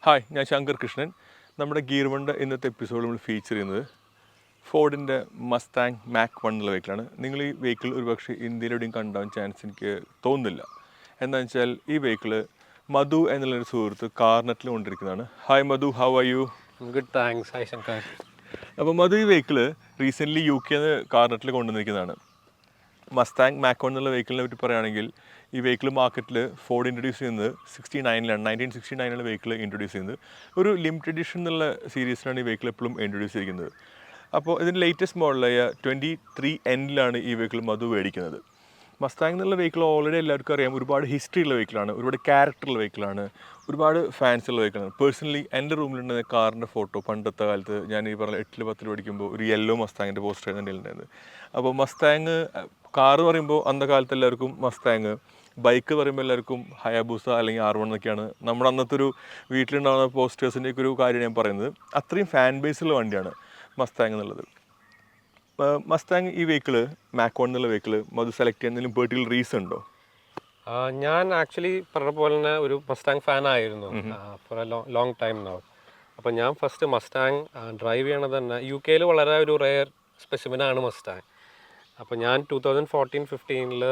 Hi, ഞാൻ ശങ്കർ കൃഷ്ണൻ. നമ്മുടെ gear വണ്ണിൻ്റെ ഇന്നത്തെ എപ്പിസോഡിൽ നമ്മൾ ഫീച്ചർ ചെയ്യുന്നത് ഫോർഡിൻ്റെ മസ്താങ് മാക് 1 എന്നുള്ള വെഹിക്കിളാണ്. നിങ്ങൾ ഈ വെഹിക്കിൾ ഒരുപക്ഷെ ഇന്ത്യയിലെവിടെയും കണ്ടാവാൻ ചാൻസ് എനിക്ക് തോന്നുന്നില്ല. എന്താണെന്ന് വെച്ചാൽ ഈ വെഹിക്കിൾ മധു എന്നുള്ളൊരു സുഹൃത്ത് കാർനെറ്റിൽ കൊണ്ടിരിക്കുന്നതാണ്. Hi Madhu, how are you? Good, thanks. Hi Shankar. അപ്പോൾ മധു ഈ വെഹിക്കിൾ റീസെൻ്റ്ലി UK കാർനെറ്റിൽ കൊണ്ടുവന്നിരിക്കുന്നതാണ്. മസ്താങ് മാക് 1 എന്നുള്ള വെഹിക്കിളിനെ പറ്റി പറയുകയാണെങ്കിൽ ഈ വെഹിക്കിൾ മാർക്കറ്റിൽ ഫോർഡ് ഇൻട്രൊഡ്യൂസ് ചെയ്യുന്നത് 1969 വെഹിക്കിൾ ഇൻട്രൊഡ്യൂസ് ചെയ്യുന്നത്. ഒരു ലിമിറ്റഡ് എഡിഷൻ എന്നുള്ള സീരീസിലാണ് ഈ വെഹിക്കിൾ എപ്പോഴും ഇൻട്രൊഡ്യൂസ് ചെയ്തിരിക്കുന്നത്. അപ്പോൾ ഇതിൻ്റെ ലേറ്റസ്റ്റ് മോഡലായ 23N ഈ വെഹിക്കിൾ മധു മേടിക്കുന്നത്. മസ്താങ് എന്നുള്ള വെഹിക്കിൾ ഓൾറെഡി എല്ലാവർക്കും അറിയാം, ഒരുപാട് ഹിസ്റ്ററി ഉള്ള വെഹിക്കിളാണ്, ഒരുപാട് ക്യാരക്ടറുള്ള വെഹിക്കിളാണ്, ഒരുപാട് ഫാൻസ് ഉള്ള വെഹിക്കിളാണ്. പേഴ്സണലി എൻ്റെ റൂമിലുണ്ടായിരുന്ന കാറിൻ്റെ ഫോട്ടോ പണ്ടത്തെ കാലത്ത് ഞാൻ ഈ പറഞ്ഞ 8 10 പഠിക്കുമ്പോൾ ഒരു യെല്ലോ മസ്താങ്ങിൻ്റെ പോസ്റ്റർ എൻ്റെ ഉണ്ടായിരുന്നത്. അപ്പോൾ മസ്താങ് കാറ് പറയുമ്പോൾ അന്നത്തെ കാലത്ത് എല്ലാവർക്കും മസ്താങ്, ബൈക്ക് പറയുമ്പോൾ എല്ലാവർക്കും ഹയാബൂസ അല്ലെങ്കിൽ R1 എന്നൊക്കെയാണ് നമ്മുടെ അന്നത്തെ ഒരു വീട്ടിലുണ്ടാകുന്ന പോസ്റ്റേഴ്സിൻ്റെയൊക്കെ ഒരു കാര്യം ഞാൻ പറയുന്നത്. അത്രയും ഫാൻ ബേസുള്ള വണ്ടിയാണ് മസ്താങ് എന്നുള്ളത്. മസ്താങ് ഈ വെഹിക്കിൾ മാക് 1 എന്നുള്ള വെഹിക്കിൾ മധു സെലക്ട് ചെയ്യാൻ എന്തെങ്കിലും പെർട്ടിക്കുലർ റീസൺ ഉണ്ടോ? ഞാൻ ആക്ച്വലി പറഞ്ഞ പോലെ തന്നെ ഒരു മസ്താങ് ഫാൻ ആയിരുന്നു for a long time now. അപ്പോൾ ഞാൻ ഫസ്റ്റ് മസ്താങ് ഡ്രൈവ് ചെയ്യണത് തന്നെ UK വളരെ ഒരു റെയർ സ്പെസിമെനാണ് മസ്താങ്. അപ്പോൾ ഞാൻ 2014-15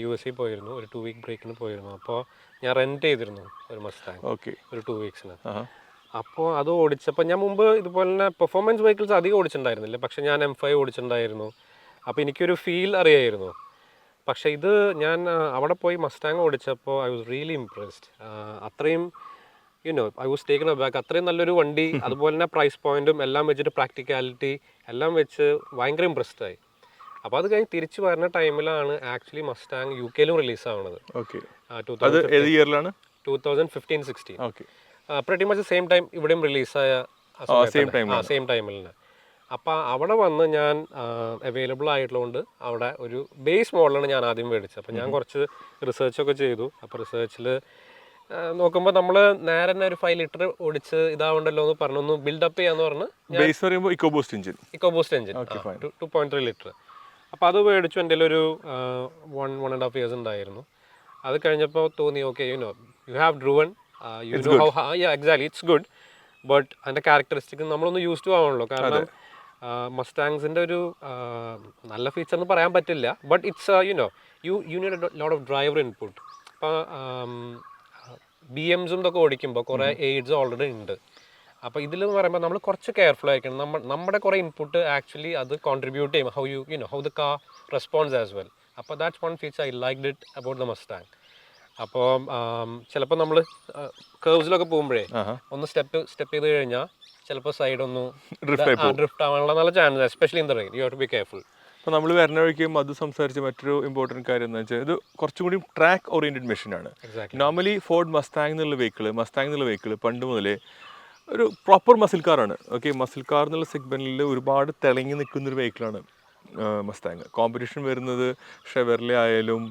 USA പോയിരുന്നു, ഒരു 2 വീക്ക് ബ്രേക്കിന് പോയിരുന്നു. അപ്പോൾ ഞാൻ റെൻറ്റ് ചെയ്തിരുന്നു ഒരു മസ്താങ്, ഒരു 2 വീക്സിന്. അപ്പോൾ അത് ഓടിച്ചപ്പോൾ ഞാൻ മുമ്പ് ഇതുപോലെ തന്നെ പെർഫോമൻസ് വെഹിക്കിൾസ് അധികം ഓടിച്ചിട്ടുണ്ടായിരുന്നില്ല, പക്ഷേ ഞാൻ M5 ഓടിച്ചിട്ടുണ്ടായിരുന്നു. അപ്പോൾ എനിക്കൊരു ഫീൽ അറിയായിരുന്നു. പക്ഷേ ഇത് ഞാൻ അവിടെ പോയി മസ്താങ് ഓടിച്ചപ്പോൾ ഐ വാസ് റിയലി ഇംപ്രസ്ഡ്. അത്രയും ഐ വാസ് ടേക്കൺ അബാക്ക്. അത്രയും നല്ലൊരു വണ്ടി, അതുപോലെ തന്നെ പ്രൈസ് പോയിന്റും എല്ലാം വെച്ചിട്ട് പ്രാക്ടിക്കാലിറ്റി എല്ലാം വെച്ച് ഭയങ്കര ഇംപ്രസ്ഡ് ആയി. അപ്പോൾ അത് കഴിഞ്ഞ് തിരിച്ച് വരുന്ന ടൈമിലാണ് actually Mustang UK റിലീസാവുന്നത്. 2015-16 pretty much same time ഇവിടെയും റിലീസായ സെയിം ടൈമിൽ തന്നെ. അപ്പോൾ അവിടെ വന്ന് ഞാൻ അവൈലബിൾ ആയിട്ടുള്ളതുകൊണ്ട് അവിടെ ഒരു ബേസ് മോഡലാണ് ഞാൻ ആദ്യം മേടിച്ചത്. അപ്പോൾ ഞാൻ കുറച്ച് റിസർച്ചൊക്കെ ചെയ്തു. അപ്പോൾ റിസർച്ചിൽ നോക്കുമ്പോൾ നമ്മൾ നേരെ തന്നെ ഒരു 5 ലിറ്റർ ഓടിച്ച് ഇതാവണ്ടല്ലോ എന്ന് പറഞ്ഞൊന്ന് ബിൽഡപ്പ് ചെയ്യാന്ന് പറഞ്ഞ് ഇക്കോ ബൂസ്റ്റ് എഞ്ചിൻ 2.3 ലിറ്റർ. അപ്പോൾ അത് മേടിച്ചു. എൻ്റെ ഒരു 1.5 years ഉണ്ടായിരുന്നു. അത് കഴിഞ്ഞപ്പോൾ തോന്നി, okay you have driven, exactly it's good, but അതിൻ്റെ ക്യാരക്ടറിസ്റ്റിക് നമ്മളൊന്ന് യൂസ് ടു ആവണല്ലോ. കാരണം മസ്താങ്സിൻ്റെ ഒരു നല്ല ഫീച്ചർ എന്ന് പറയാൻ പറ്റില്ല, but it's you need a lot of driver input. ഇപ്പോൾ BMസും ഇതൊക്കെ ഓടിക്കുമ്പോൾ കുറേ എയ്ഡ്സ് ഓൾറെഡി ഉണ്ട്. അപ്പോൾ ഇതിലെന്ന് പറയുമ്പോൾ നമ്മൾ കുറച്ച് കെയർഫുൾ ആയിരിക്കണം. നമ്മുടെ കുറേ ഇൻപുട്ട് ആക്ച്വലി അത് കോൺട്രിബ്യൂട്ട് ചെയ്യും how the car response as well. അപ്പോൾ that's one feature I liked it about the Mustang. അപ്പോൾ ചിലപ്പോൾ നമ്മൾ കർവ്സിലൊക്കെ പോകുമ്പോഴേ ഒന്ന് സ്റ്റെപ്പ് ചെയ്ത് കഴിഞ്ഞാൽ ചിലപ്പോൾ സൈഡ് ഒന്ന് ഡ്രിഫ്റ്റ് ആവാനുള്ള നല്ല chance, especially in the rain. You have to be careful. അപ്പോൾ നമ്മൾ വരുന്ന വഴിക്ക് അത് സംസാരിച്ച മറ്റൊരു ഇമ്പോർട്ടൻറ്റ് കാര്യം എന്ന് വെച്ചാൽ ഇത് കുറച്ചും കൂടി ട്രാക്ക് ഓറിയൻറ്റഡ് മെഷീനാണ്. നോർമലി ഫോർഡ് മസ്താങ് എന്നുള്ള വെഹിക്കിൾ പണ്ട് മുതലേ ഒരു പ്രോപ്പർ മസിൽ കാറാണ്. മസിൽ കാർ എന്നുള്ള സെഗ്മെൻറ്റിൽ ഒരുപാട് തിളങ്ങി നിൽക്കുന്നൊരു വെഹിക്കിളാണ് മസ്താങ്. കോമ്പറ്റീഷൻ വരുന്നത് ഷെവർലെ ആയാലും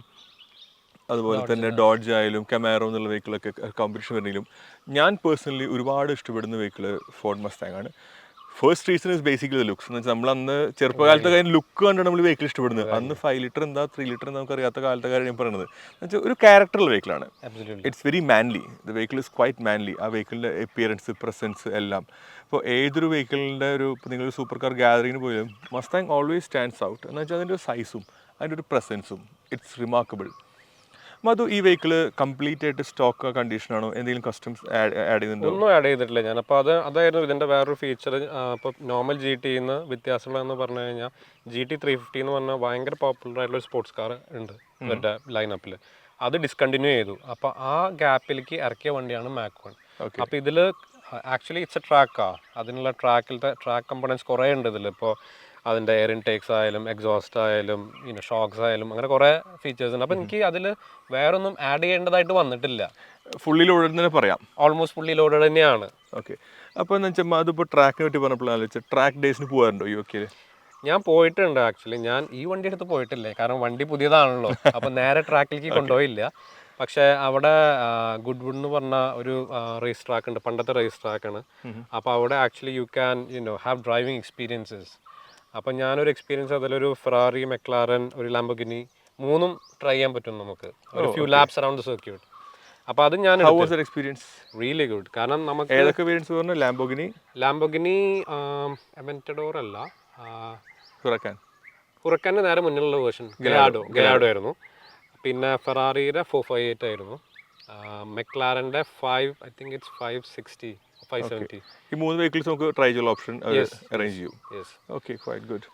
അതുപോലെ തന്നെ ഡോഡ്ജ് ആയാലും കമാരോ എന്നുള്ള വെഹിക്കിളൊക്കെ കോമ്പറ്റീഷൻ വരുന്നെങ്കിലും ഞാൻ പേഴ്സണലി ഒരുപാട് ഇഷ്ടപ്പെടുന്ന വെഹിക്കിൾ ഫോർഡ് മസ്താങ് ആണ്. First reason is basically looks. എന്ന് വെച്ചാൽ നമ്മൾ അന്ന് ചെറുപ്പകാലത്തെ കാര്യം ലുക്ക് കണ്ടാണ് നമ്മൾ വെഹിക്കിൾ ഇഷ്ടപ്പെടുന്നത്. അന്ന് 5 ലിറ്റർ എന്താ 3 ലിറ്റർ നമുക്ക് അറിയാത്ത കാലത്തെ കാര്യം ഞാൻ പറയുന്നത്. എന്ന് വെച്ചാൽ ഒരു ക്യാരക്ടറുള്ള വെഹിക്കിളാണ്. It's very manly. The vehicle is quite manly. ആ വെഹിക്കിളിൻ്റെ അപ്പിയറൻസ്, പ്രസൻസ് എല്ലാം. ഇപ്പോൾ ഏതൊരു വെഹിക്കിളിൻ്റെ ഇപ്പോൾ നിങ്ങളൊരു സൂപ്പർ കാർ ഗ്യാതറിങ്ങിന് പോയാലും മസ്താങ് ഓൾവേസ് സ്റ്റാൻഡ്സ് ഔട്ട്. എന്ന് വെച്ചാൽ അതിൻ്റെ ഒരു സൈസും അതിൻ്റെ ഒരു പ്രസൻസും ഇറ്റ്സ് റിമാർക്കബിൾ. മധു, ഈ വെഹിക്കിൾ കംപ്ലീറ്റ് ആയിട്ട് സ്റ്റോക്ക് കണ്ടീഷനാണോ? എന്തെങ്കിലും കസ്റ്റംസ് ആഡ് ചെയ്യുന്നുണ്ടോ? ഒന്നും ആഡ് ചെയ്തിട്ടില്ല ഞാൻ. അപ്പോൾ അതായിരുന്നു ഇതിൻ്റെ വേറൊരു ഫീച്ചർ. ഇപ്പോൾ നോർമൽ GTന്ന് വ്യത്യാസമുള്ളതെന്ന് പറഞ്ഞു കഴിഞ്ഞാൽ GT 350 എന്ന് പറഞ്ഞാൽ ഭയങ്കര പോപ്പുലർ ആയിട്ടുള്ള സ്പോർട്സ് കാർ ഉണ്ട് ഇവരുടെ ലൈനപ്പിൽ. അത് ഡിസ്കണ്ടിന്യൂ ചെയ്തു. അപ്പോൾ ആ ഗ്യാപ്പിലേക്ക് ഇറക്കിയ വണ്ടിയാണ് മാക് 1. അപ്പോൾ ഇതിൽ ആക്ച്വലി ഇറ്റ്സ് എ ട്രാക്കാണ്. അതിനുള്ള ട്രാക്ക് കമ്പോണൻസ് കുറേ ഉണ്ട് ഇതിൽ. ഇപ്പോൾ അതിൻ്റെ എയർ ഇൻടേക്സ് ആയാലും എക്സോസ്റ്റ് ആയാലും ഷോക്സ് ആയാലും അങ്ങനെ കുറേ ഫീച്ചേഴ്സ് ഉണ്ട്. അപ്പോൾ എനിക്ക് അതിൽ വേറൊന്നും ആഡ് ചെയ്യേണ്ടതായിട്ട് വന്നിട്ടില്ല. ഫുള്ളി ലോഡഡ് തന്നെ പറയാം. ഓൾമോസ്റ്റ് ഫുള്ളി ലോഡഡ് തന്നെയാണ്. അപ്പോൾ എന്ന് വെച്ചാൽ അതിപ്പോൾ ട്രാക്കിനെ പറ്റി പറഞ്ഞപ്പോഴാണ് ട്രാക്ക് ഡേയ്സിന് പോകാറുണ്ടോ UK? ഞാൻ പോയിട്ടുണ്ട്. ആക്ച്വലി ഞാൻ ഈ വണ്ടി എടുത്ത് പോയിട്ടില്ലേ, കാരണം വണ്ടി പുതിയതാണല്ലോ. അപ്പോൾ നേരെ ട്രാക്കിലേക്ക് കൊണ്ടുപോയില്ല. പക്ഷേ അവിടെ ഗുഡ്വുഡ് എന്ന് പറഞ്ഞ ഒരു റേസ് ട്രാക്ക് ഉണ്ട്, പണ്ടത്തെ റേസ് ട്രാക്കാണ്. അപ്പോൾ അവിടെ actually you can have driving experiences. അപ്പം ഞാനൊരു എക്സ്പീരിയൻസ് അതിലൊരു ഫെറാറി, മെക്ലാരൻ, ഒരു ലാംബോർഗിനി മൂന്നും ട്രൈ ചെയ്യാൻ പറ്റും നമുക്ക്. ഒരു few lapse around the circuit. അപ്പോൾ അത് ഞാൻ how was the experience? Really good. കാരണം നമുക്ക് ഏതൊക്കെ വേരിയൻസ് പറഞ്ഞു? ലാംബോഗിനി അവെന്റഡോർ അല്ല, ഹുറക്കാൻ, ഹുറക്കാൻ്റെ നേരെ മുന്നിലുള്ള വേർഷൻ ഗയാഡോ ആയിരുന്നു. പിന്നെ ഫെറാറിയുടെ 458 ആയിരുന്നു. മെക്ലാരൻ്റെ 560 570. ഈ 3 വെഹിക്കിൾസ് നമുക്ക് ട്രൈ ചെയ്യാനുള്ള ഓപ്ഷൻ അറേഞ്ച് ചെയ്യും. യെസ്. Okay, quite good.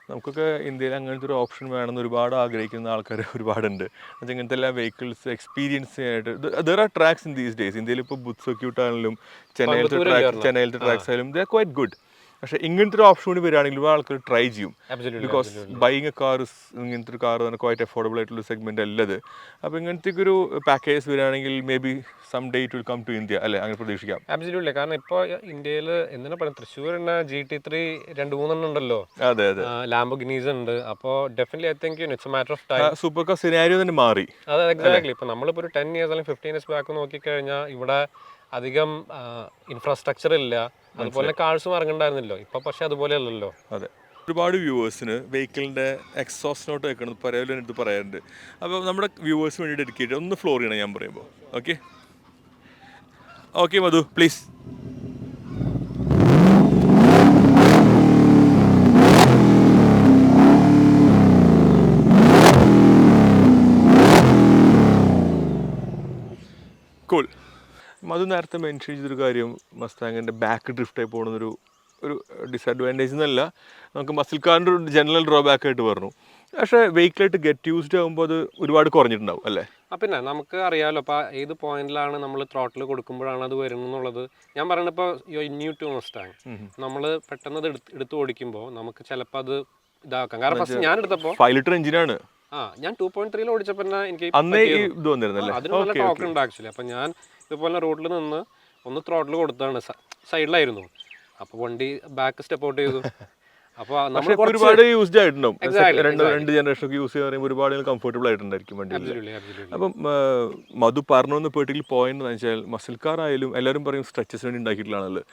നമുക്കൊക്കെ ഇന്ത്യയിൽ അങ്ങനത്തെ ഒരു ഓപ്ഷൻ വേണമെന്ന് ഒരുപാട് ആഗ്രഹിക്കുന്ന ആൾക്കാർ ഒരുപാടുണ്ട്. എന്നുവെച്ചാൽ ഇങ്ങനത്തെ എല്ലാ വെഹിക്കിൾസ് എക്സ്പീരിയൻസ് ആയിട്ട് there are tracks in these days. ഇന്ത്യയിൽ ഇപ്പോൾ ബുത്ത് സർക്യൂട്ട് ആണെങ്കിലും ചെന്നൈയിലത്തെ ട്രാക്സ് ആയാലും ദേ ആർ ക്വൈറ്റ് ഗുഡ്. പക്ഷേ ഇങ്ങനത്തെ ഒരു ഓപ്ഷൻ കൂടി വരികയാണെങ്കിൽ ഒരുപാട് ആൾക്കാർ ട്രൈ ചെയ്യും. ബിക്കോസ് ബൈയിങ് എ കാർ ഇങ്ങനത്തെ ഒരു കാർ തന്നെ ക്വൈറ്റ് അഫോർഡബിൾ ആയിട്ടുള്ള സെഗ്മെന്റ് അല്ലത്. അപ്പോൾ ഇങ്ങനത്തെ ഒരു പാക്കേജ് വരികയാണെങ്കിൽ maybe some day it will come to India അല്ലേ, അങ്ങനെ പ്രതീക്ഷിക്കാം. ആബ്സല്യൂട്ട്ലി. കാരണം ഇപ്പോൾ ഇന്ത്യയിൽ എന്തിനാ പറയുക, തൃശ്ശൂർ തന്നെ GT3 2-3 ഉണ്ടല്ലോ. അതെ അതെ, ലാംബോഗിനീസ് ഉണ്ട്. അപ്പോൾ definitely I think it's A matter of time. Super car scenario തന്നെ മാറി. അതെ, എക്സാക്ട്ലി. ഇപ്പോൾ നമ്മളിപ്പോൾ ഒരു 10 years അല്ലെങ്കിൽ 15 years ബാക്ക് നോക്കിക്കഴിഞ്ഞാൽ ഇവിടെ അധികം ഇൻഫ്രാസ്ട്രക്ചർ ഇല്ല, അതുപോലെ കാഴ്സും ഇറങ്ങണ്ടായിരുന്നല്ലോ. ഇപ്പൊ പക്ഷെ അതുപോലെ അല്ലല്ലോ. അതെ, ഒരുപാട് വ്യൂവേഴ്സിന് വെഹിക്കിളിൻ്റെ എക്സോസ്റ്റ് നോട്ട് വെക്കണം പറയാൻ എടുത്ത് പറയാറുണ്ട്. അപ്പോൾ നമ്മുടെ വ്യൂവേഴ്സിന് വേണ്ടി ഡെഡിക്കേറ്റ് ഒന്ന് ഫ്ലോർ ചെയ്യണം ഞാൻ പറയുമ്പോൾ. Okay okay Madhu please. Cool. Madhu നേരത്തെ മെൻഷൻ ചെയ്തൊരു കാര്യം, മസ്താങ്ങിൻ്റെ ബാക്ക് ഡ്രിഫ്റ്റായി പോകുന്നൊരു ഡിസഡ്വാൻറ്റേജ് എന്നല്ല, നമുക്ക് മസിൽ കാറിൻ്റെ ഒരു ജനറൽ ഡ്രോബാക്ക് ആയിട്ട് പറഞ്ഞു. പക്ഷേ വെഹിക്കിളായിട്ട് ഗെറ്റ് യൂസ്ഡ് ആകുമ്പോൾ അത് ഒരുപാട് കുറഞ്ഞിട്ടുണ്ടാവും അല്ലേ? പിന്നെ നമുക്ക് അറിയാമല്ലോ അപ്പോൾ ഏത് പോയിന്റിലാണ് നമ്മൾ ത്രോട്ടിൽ കൊടുക്കുമ്പോഴാണ് അത് വരുന്നത് എന്നുള്ളത്. ഞാൻ പറയുന്നത് ഇപ്പോൾ ന്യൂ ടു മസ്താങ് നമ്മൾ പെട്ടെന്ന് അത് എടുത്ത് ഓടിക്കുമ്പോൾ നമുക്ക് ചിലപ്പോൾ അത് ഇതാക്കാം. കാരണം ഫസ്റ്റ് ഞാൻ എടുത്തപ്പോൾ 5 ലിറ്റർ എഞ്ചിനാണ്. ഞാൻ 2.3 ഓടിച്ചപ്പോൾ തന്നെ എനിക്ക് അതിന് നല്ല ടോക്ക് ഉണ്ട് ആക്ച്വലി. അപ്പം ഞാൻ ഇതുപോലെ റോഡിൽ നിന്ന് ഒന്ന് ത്രോട്ടിൽ കൊടുത്താണ്, സൈഡിലായിരുന്നു. അപ്പോൾ വണ്ടി ബാക്ക് സ്റ്റെപ്പ് ഔട്ട് ചെയ്തു. അപ്പോൾ നമ്മൾ ഒരുപാട് യൂസ്ഡ് ആയിട്ടുണ്ടാവും. 2 ജനറേഷൻ യൂസ് ചെയ്യാൻ പറയുമ്പോൾ ഒരുപാട് കംഫർട്ടബിൾ ആയിട്ടുണ്ടായിരിക്കും വണ്ടിയിൽ. അപ്പം മധു പറഞ്ഞൊന്ന് പെർട്ടിക്കുലർ പോയിന്റ് എന്ന് വെച്ചാൽ മസിൽ കാർ ആയാലും എല്ലാവരും പറയും സ്ട്രെച്ചസ് വേണ്ടി ഉണ്ടാക്കിയിട്ടുള്ളതാണല്ലോ.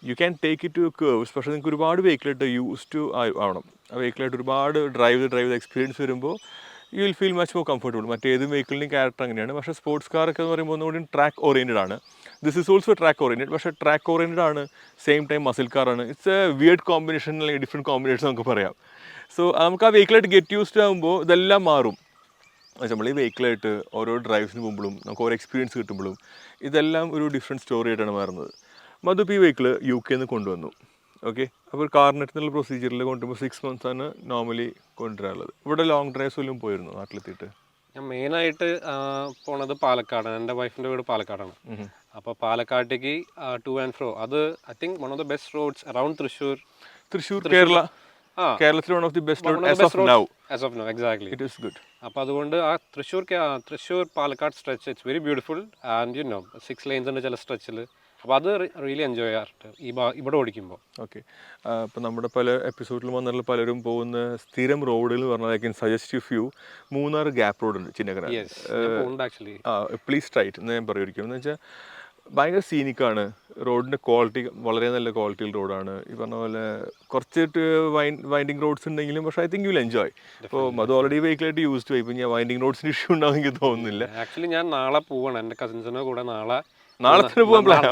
You can take it to curves. പക്ഷേ നിങ്ങൾക്ക് ഒരുപാട് വെഹിക്കിളായിട്ട് യൂസ് ടു ആവണം. ആ വെഹിക്കിളായിട്ട് ഒരുപാട് ഡ്രൈവ് എക്സ്പീരിയൻസ് വരുമ്പോൾ you will feel much more comfortable. മറ്റേത് വെഹിക്കിളിൻ്റെയും ക്യാരക്ടർ അങ്ങനെയാണ്. പക്ഷേ സ്പോർട്സ് കാറൊക്കെ എന്ന് പറയുമ്പോൾ ഒന്നുകൂടി ട്രാക്ക് ഓറിയൻറ്റഡ് ആണ്. This is also track oriented. പക്ഷേ ട്രാക്ക് ഓറിയൻറ്റഡ് ആണ്, സെയിം ടൈം മസിൽ കാറാണ്. ഇറ്റ്സ് എ വിയർഡ് കോമ്പിനേഷൻ, അല്ലെങ്കിൽ ഡിഫറെൻറ്റ് കോമ്പിനേഷൻ നമുക്ക് പറയാം. സോ നമുക്ക് ആ വെഹിക്കിളായിട്ട് ഗെറ്റ് യൂസ്ഡ് ആകുമ്പോൾ ഇതെല്ലാം മാറും. നമ്മൾ ഈ വെഹിക്കിളായിട്ട് ഓരോ ഡ്രൈവ്സിന് പോകുമ്പോഴും നമുക്ക് ഓരോ എക്സ്പീരിയൻസ് കിട്ടുമ്പോഴും ഇതെല്ലാം ഒരു ഡിഫറെൻറ്റ് സ്റ്റോറി ആയിട്ടാണ് മാറുന്നത്. മധു ഈ വെഹിക്കിൾ UK നിന്ന് കൊണ്ടുവന്നു. ഓക്കെ, അപ്പോൾ ഒരു കാർനെറ്റ് എന്നുള്ള പ്രൊസീജിയറിൽ കൊണ്ടുപോകുമ്പോൾ 6 months ആണ് നോർമലി കൊണ്ടുവരാനുള്ളത്. ഇവിടെ ലോങ് ഡ്രൈവ്സ് വല്ലതും പോയിരുന്നു നാട്ടിലെത്തിയിട്ട്? ഞാൻ മെയിനായിട്ട് പോണത് പാലക്കാടാണ്. എൻ്റെ വൈഫിൻ്റെ വീട് പാലക്കാടാണ്. അപ്പോൾ പാലക്കാട്ടേക്ക് ടു ആൻഡ് ഫ്രോ അത് I think one of the best roads around Thrissur കേരളത്തിൽ one of the best road as of now. Exactly, it is good. അപ്പോൾ അതുകൊണ്ട് ആ Thrissur Palakkad stretch it's very beautiful. And 6 lanes ഉണ്ട് ചില സ്ട്രെച്ചിൽ. അപ്പോൾ അത് റിയലി എൻജോയ് ചെയ്യാറുണ്ട് ഇവിടെ ഓടിക്കുമ്പോൾ. ഓക്കെ, ഇപ്പോൾ നമ്മുടെ പല എപ്പിസോഡിലും വന്നിട്ടുള്ള പലരും പോകുന്ന സ്ഥിരം റോഡുകൾ പറഞ്ഞാൽ I can suggest U few. Munnar gap road ഉണ്ട് ചിന്നക്കര. പ്ലീസ് ട്രൈ ഇറ്റ് എന്ന് ഞാൻ പറയുമായിരിക്കും. എന്ന് വെച്ചാൽ ഭയങ്കര സീനിക്കാണ്. റോഡിൻ്റെ ക്വാളിറ്റി വളരെ നല്ല ക്വാളിറ്റിയിൽ റോഡാണ്. ഈ പറഞ്ഞ പോലെ കുറച്ചിട്ട് വൈൻഡിങ് റോഡ്സ് ഉണ്ടെങ്കിലും പക്ഷേ I think you will enjoy. ഇപ്പോൾ അത് ഓൾറെഡി വെഹിക്കിളായിട്ട് യൂസ്ഡ് ആയി. ഇപ്പോൾ ഞാൻ വൈൻഡിങ് റോഡ്സിന് ഇഷ്യൂ ഉണ്ടാവും എനിക്ക് തോന്നുന്നില്ല. ആക്ച്വലി ഞാൻ നാളെ പോവാണ് എൻ്റെ കസിൻസിൻ്റെ കൂടെ. നാളെ തന്നെ പോകാൻ plan.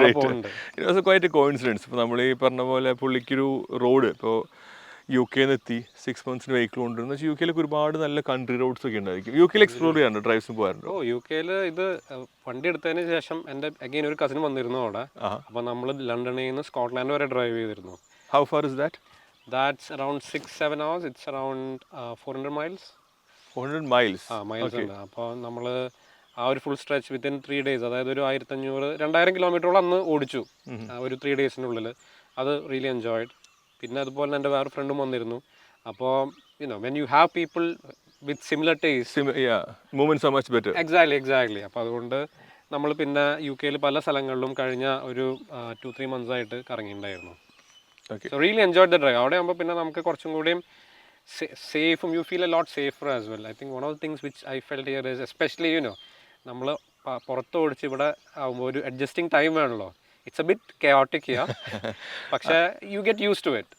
It was quite A coincidence. ഇപ്പോൾ നമ്മൾ ഈ പറഞ്ഞ പോലെ പുള്ളിക്കൊരു റോഡ് ഇപ്പോൾ UK എത്തി 6 months വെഹിക്കിൾ കൊണ്ടുവരുന്ന വെച്ചാൽ UK ഒരുപാട് നല്ല കൺട്രി റോഡ്സ് ഒക്കെ ഉണ്ടായിരിക്കും. UK എക്സ്പ്ലോർ ചെയ്യാറുണ്ട്, ഡ്രൈവ്സിന് പോകാറുണ്ട്. UK ഇത് വണ്ടി എടുത്തതിന് ശേഷം എൻ്റെ അഗൈൻ ഒരു കസിൻ വന്നിരുന്നു അവിടെ. അപ്പോൾ നമ്മൾ ലണ്ടനിൽ നിന്ന് സ്കോട്ട്ലാൻഡ് വരെ ഡ്രൈവ് ചെയ്തിരുന്നു. How far is that? That's around 6-7 hours. It's around 400 miles. 400 miles ഉണ്ട്. അപ്പോൾ നമ്മൾ ആ ഒരു ഫുൾ സ്ട്രെച്ച് വിത്തിൻ 3 days, അതായത് ഒരു 1500-2000 കിലോമീറ്ററോളം അന്ന് ഓടിച്ചു ഒരു 3 daysനുള്ളിൽ. അത് റിയലി എൻജോയ്ഡ്. പിന്നെ അതുപോലെ തന്നെ എൻ്റെ വേറെ ഫ്രണ്ടും വന്നിരുന്നു. അപ്പോൾ when you have people with similar taste, movements are much better. Exactly. അപ്പോൾ അതുകൊണ്ട് നമ്മൾ പിന്നെ UK പല സ്ഥലങ്ങളിലും കഴിഞ്ഞ ഒരു 2-3 months ആയിട്ട് കറങ്ങിയിട്ടുണ്ടായിരുന്നു. So really enjoyed the drive. അവിടെ ആകുമ്പോൾ പിന്നെ നമുക്ക് കുറച്ചും കൂടിയും സേഫും you feel a lot safer as well. I think one of the things which I felt here is especially നമ്മൾ പുറത്ത് ഓടിച്ച് ഇവിടെ ആകുമ്പോൾ ഒരു അഡ്ജസ്റ്റിംഗ് ടൈം വേണമല്ലോ. It's a bit chaotic here, പക്ഷേ you get use to it.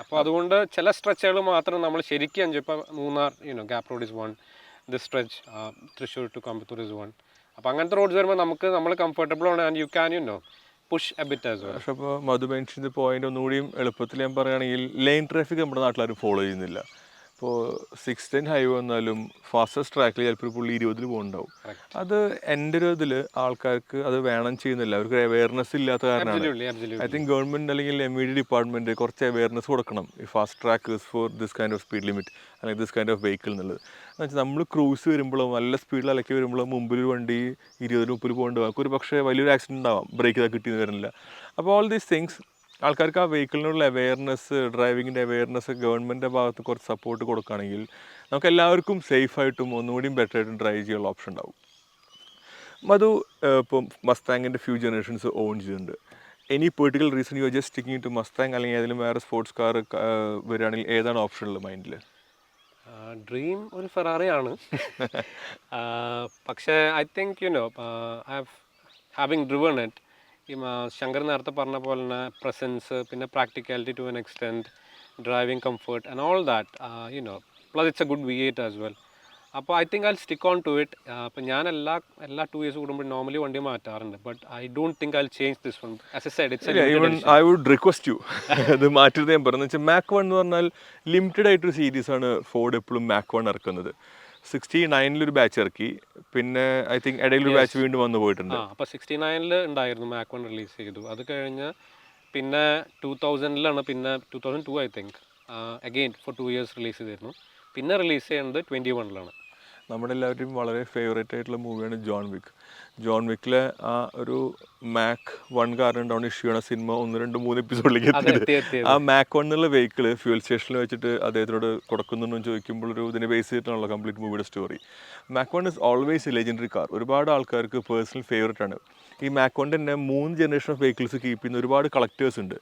അപ്പോൾ അതുകൊണ്ട് ചില സ്ട്രെച്ചുകൾ മാത്രം നമ്മൾ ശരിക്കും എൻജോയ്. ഇപ്പോൾ Munnar gap road is one, this stretch Thrissur to Coimbatore is one. അപ്പോൾ അങ്ങനത്തെ റോഡ്സ് വരുമ്പോൾ നമ്മൾ കംഫർട്ടബിൾ ആണ് and you can push a bit as well. പക്ഷെ ഇപ്പോൾ മധു മെൻഷൻ്റെ പോയിന്റ് ഒന്നുകൂടിയും എളുപ്പത്തിൽ ഞാൻ പറയുകയാണെങ്കിൽ ലൈൻ ട്രാഫിക് നമ്മുടെ നാട്ടിലാരും ഫോളോ ചെയ്യുന്നില്ല. ഇപ്പോൾ 610 ഹൈവേ വന്നാലും ഫാസ്റ്റസ്റ്റ് ട്രാക്കിൽ ചിലപ്പോൾ പുള്ളി 20 പോകുന്നുണ്ടാവും. അത് എൻ്റെ ഒരു ഇതിൽ ആൾക്കാർക്ക് അത് വേണം ചെയ്യുന്നില്ല, അവർക്ക് അവയർനെസ് ഇല്ലാത്ത കാരണമാണ്. ഐ തിങ്ക് ഗവൺമെൻറ് അല്ലെങ്കിൽ MVD ഡിപ്പാർട്ട്മെൻറ്റ് കുറച്ച് അവയർനെസ് കൊടുക്കണം, ഈ fast track for this kind of speed limit അല്ലെങ്കിൽ ദിസ് കൈൻഡ് ഓഫ് വെഹിക്കിൾ എന്നുള്ളത്. എന്ന് വെച്ചാൽ നമ്മൾ ക്രൂസ് വരുമ്പോഴോ നല്ല സ്പീഡിൽ അലക്കി വരുമ്പോഴോ മുമ്പിൽ ഒരു വണ്ടി 20-30 പോകേണ്ടത് ഒരു പക്ഷേ വലിയൊരു ആക്സിഡൻറ്റ് ഉണ്ടാവാം, ബ്രേക്ക് ചെയ്താൽ കിട്ടിയെന്ന് വരുന്നില്ല. അപ്പോൾ ഓൾ ദീസ് തിങ്സ് ആൾക്കാർക്ക് ആ വെഹിക്കിളിനുള്ള അവെയർനെസ്, ഡ്രൈവിങ്ങിൻ്റെ അവെയർനെസ് ഗവൺമെൻറ്റിൻ്റെ ഭാഗത്ത് കുറച്ച് സപ്പോർട്ട് കൊടുക്കുകയാണെങ്കിൽ നമുക്ക് എല്ലാവർക്കും സേഫായിട്ടും ഒന്നുകൂടിയും ബെറ്റർ ആയിട്ടും ഡ്രൈവ് ചെയ്യാനുള്ള ഓപ്ഷൻ ഉണ്ടാവും. മധു ഇപ്പം മസ്താങ്ങിൻ്റെ ഫ്യൂ ജനറേഷൻസ് ഓൺ ചെയ്യുന്നുണ്ട്. Any particular reason you are just sticking to Mustang അല്ലെങ്കിൽ ഏതെങ്കിലും വേറെ സ്പോർട്സ് കാർ വരികയാണെങ്കിൽ ഏതാണ് ഓപ്ഷൻ ഉള്ളത് മൈൻഡിൽ? ഡ്രീം ഒരു ഫെറാറിയാണ്. പക്ഷേ I think having driven it, ഈ ശങ്കർ നേരത്തെ പറഞ്ഞ പോലെ തന്നെ പ്രസൻസ്, പിന്നെ practicality to an extent, driving comfort and all that plus it's a good V8 as well. അപ്പോൾ I think I stick on to it. അപ്പോൾ ഞാൻ എല്ലാ 2 years കൂടുമ്പോൾ നോർമലി വണ്ടി മാറ്റാറുണ്ട്. But I don't think I will change this one. As I said it's I would request you അത് മാറ്റരുത്. ഞാൻ പറഞ്ഞു വെച്ചാൽ മാക് 1 എന്ന് പറഞ്ഞാൽ ലിമിറ്റഡ് ആയിട്ടൊരു സീരീസാണ് ഫോർഡ് എപ്പോഴും മാക് 1 ഇറക്കുന്നത്. 69 ബാച്ച് ഇറക്കി, പിന്നെ ഐ തിങ്ക് ഇടയിലൊരു ബാച്ച് വീണ്ടും വന്നു പോയിട്ടുണ്ട്. അപ്പോൾ 69 ഉണ്ടായിരുന്നു മാക് 1 റിലീസ് ചെയ്തു. അത് കഴിഞ്ഞ് പിന്നെ 2000 പിന്നെ 2002 I think again for 2 years release ചെയ്തിരുന്നു. പിന്നെ റിലീസ് ചെയ്യുന്നത് 21 നമ്മുടെ എല്ലാവരുടെയും വളരെ ഫേവറേറ്റ് ആയിട്ടുള്ള മൂവിയാണ് ജോൺ വിക്ക്. ജോൺ വിക്കിലെ ആ ഒരു മാക് 1 കാരണം ഉണ്ടാവുന്ന ഇഷ്യൂ ആണ് സിനിമ 1, 2, 3 എപ്പിസോഡിലേക്ക് എത്തിയത്. ആ മാക് 1 എന്നുള്ള വെഹിക്കിൾ ഫ്യൂൽ സ്റ്റേഷനിൽ വെച്ചിട്ട് അദ്ദേഹത്തിനോട് കൊടുക്കുന്നുണ്ടെന്ന് ചോദിക്കുമ്പോൾ ഒരു ഇതിനെ ബേസ് ചെയ്തിട്ടാണല്ലോ കംപ്ലീറ്റ് മൂവിയുടെ story. Mac 1 is always A legendary car. ഒരുപാട് ആൾക്കാർക്ക് പേഴ്സണൽ ഫേവറേറ്റ് ആണ്. ഈ മാക് 1 തന്നെ 3 ജനറേഷൻ ഓഫ് വെഹിക്കിൾസ് കീപ്പ് ചെയ്യുന്ന ഒരുപാട് കളക്ടേഴ്സ് ഉണ്ട്.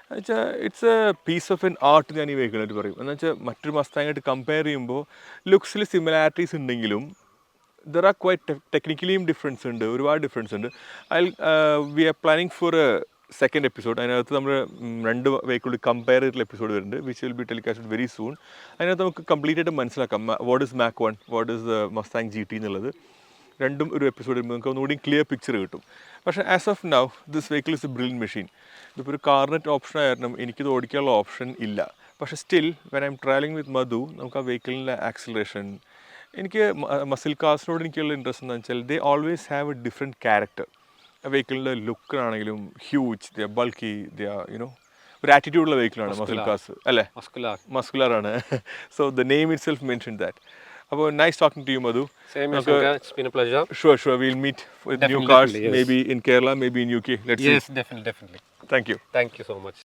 എന്നുവെച്ചാൽ it's a piece of an art ഞാൻ ഈ വെഹിക്കിളായിട്ട് പറയും. എന്ന് വെച്ചാൽ മറ്റൊരു മസ്താങ്ങായിട്ട് കമ്പയർ ചെയ്യുമ്പോൾ ലുക്സിൽ സിമിലാരിറ്റീസ് ഉണ്ടെങ്കിലും ദർ ആർ ക്വൈറ്റ് ടെക്നിക്കലിയും ഡിഫറൻസ് ഉണ്ട്, ഒരുപാട് ഡിഫറൻസ് ഉണ്ട്. We are planning for a second episode. അതിനകത്ത് നമ്മൾ 2 വെഹിക്കിൾ കമ്പയർ ചെയ്തിട്ടുള്ള എപ്പിസോഡ് വരുന്നുണ്ട്, which will be telecasted very soon. അതിനകത്ത് നമുക്ക് കംപ്ലീറ്റ് ആയിട്ട് മനസ്സിലാക്കാം what is Mach 1, what is Mustang GT എന്നുള്ളത്. രണ്ടും ഒരു എപ്പിസോഡ് വരുമ്പോൾ നമുക്ക് ഒന്നുകൂടി ക്ലിയർ പിക്ചർ കിട്ടും. പക്ഷേ as of now this vehicle is A brilliant machine. ഇതിപ്പോൾ ഒരു കാർനെറ്റ് ഓപ്ഷൻ ആയിരുന്നു, എനിക്കിത് ഓടിക്കാനുള്ള ഓപ്ഷൻ ഇല്ല. പക്ഷേ still when I am travelling with Madhu നമുക്ക് ആ വെഹിക്കിളിൻ്റെ ആക്സിലറേഷൻ, എനിക്ക് മസിൽ കാർസിനോട് എനിക്കുള്ള ഇൻട്രസ്റ്റ് എന്താണെന്ന് വെച്ചാൽ they always have a different character. ആ വെഹിക്കിളിൻ്റെ ലുക്കാണെങ്കിലും ഹ്യൂജ്, ദ ബൾക്കി, ദ ഒരു ആറ്റിറ്റ്യൂഡുള്ള വെഹിക്കിളാണ് മസിൽ കാർസ് അല്ലേ, മസ്കുലറാണ്. So the name itself mention that. അപ്പോൾ nice talking to you, Madhu. Same as okay. It's been a pleasure. Sure. We'll meet with new cars, yes. Maybe in Kerala, maybe in UK. Let's see. Yes, definitely. Thank you. Thank you so much.